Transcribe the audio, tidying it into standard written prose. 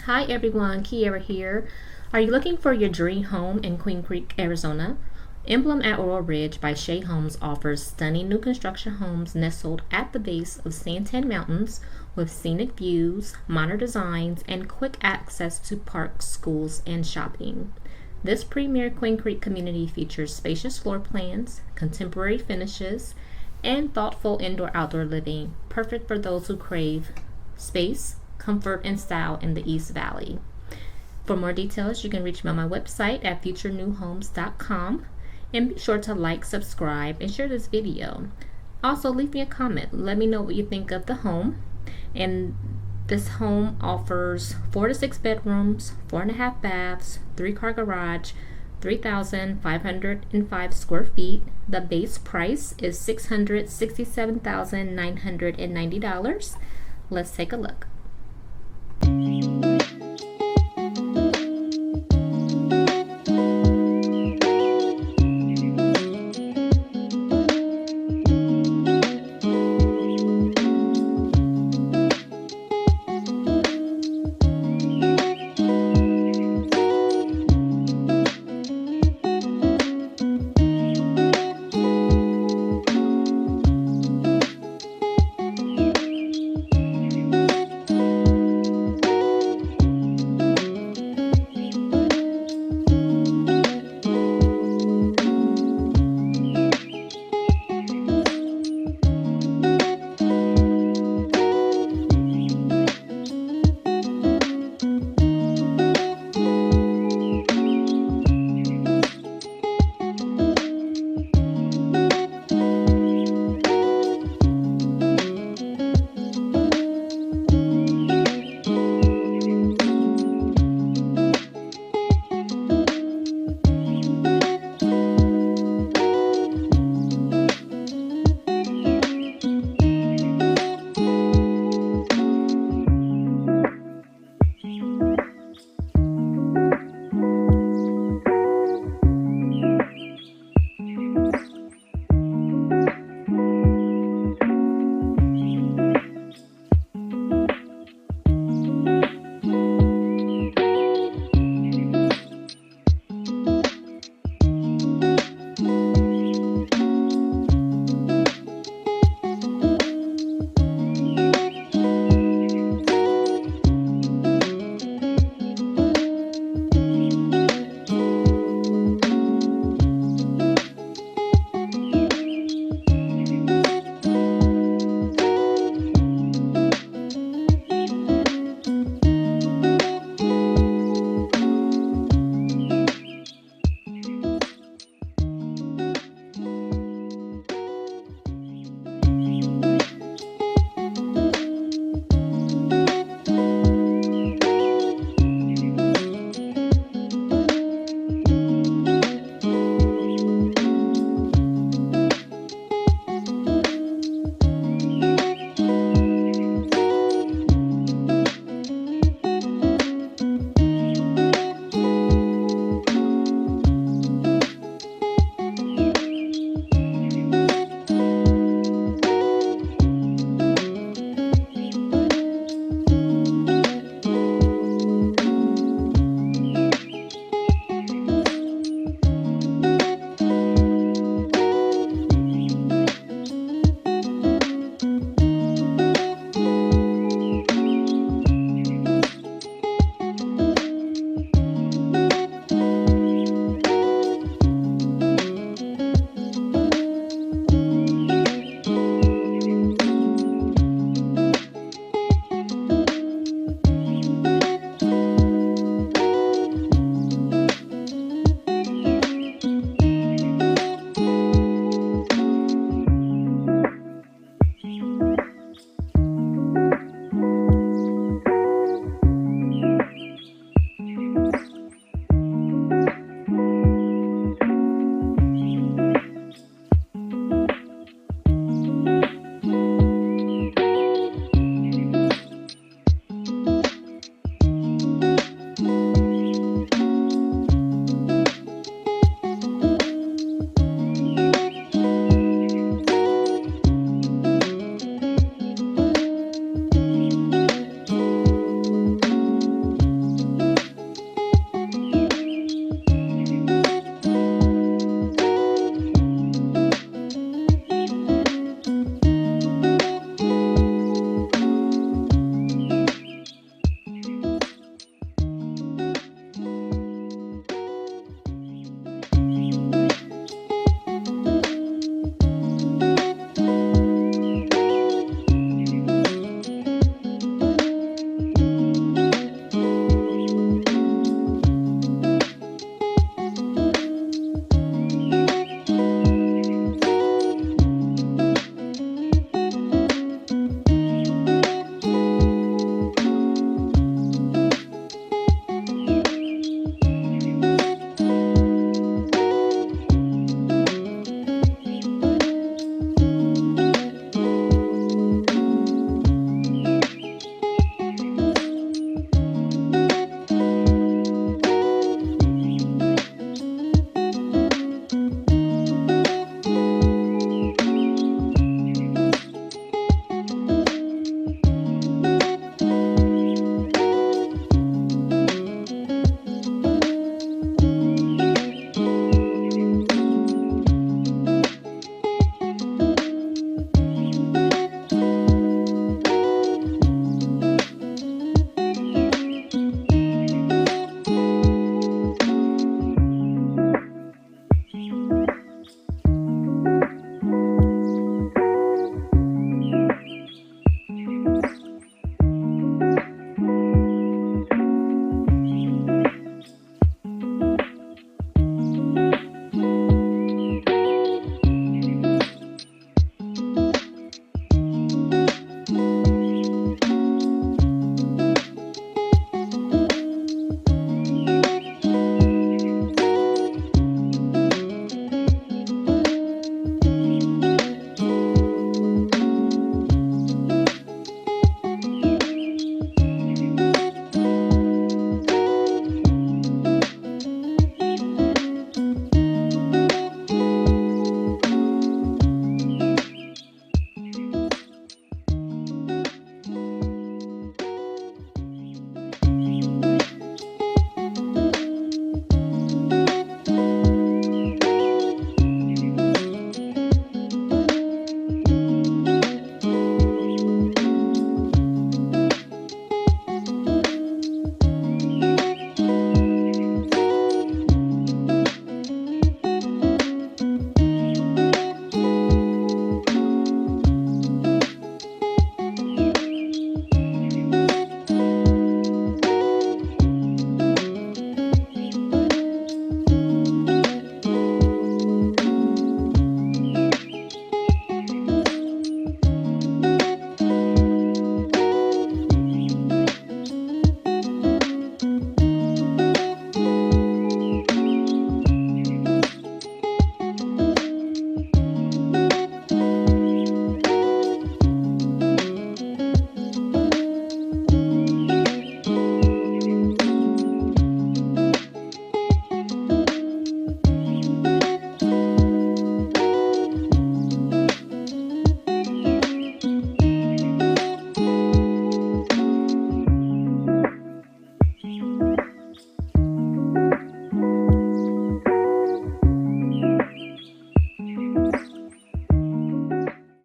Hi everyone, Kuiera here. Are you looking for your dream home in Queen Creek, Arizona? Emblem at Oro Ridge by Shea Homes offers stunning new construction homes nestled at the base of Santan Mountains with scenic views, modern designs, and quick access to parks, schools, and shopping. This premier Queen Creek community features spacious floor plans, contemporary finishes, and thoughtful indoor-outdoor living, perfect for those who crave space, comfort, and style in the East Valley. For more details, you can reach me on my website at futurenewhomes.com, and be sure to like, subscribe, and share this video. Also, leave me a comment. Let me know what you think of the home. And this home offers 4 to 6 bedrooms, 4.5 baths, 3-car garage, 3,505 square feet. The base price is $667,990. Let's take a look.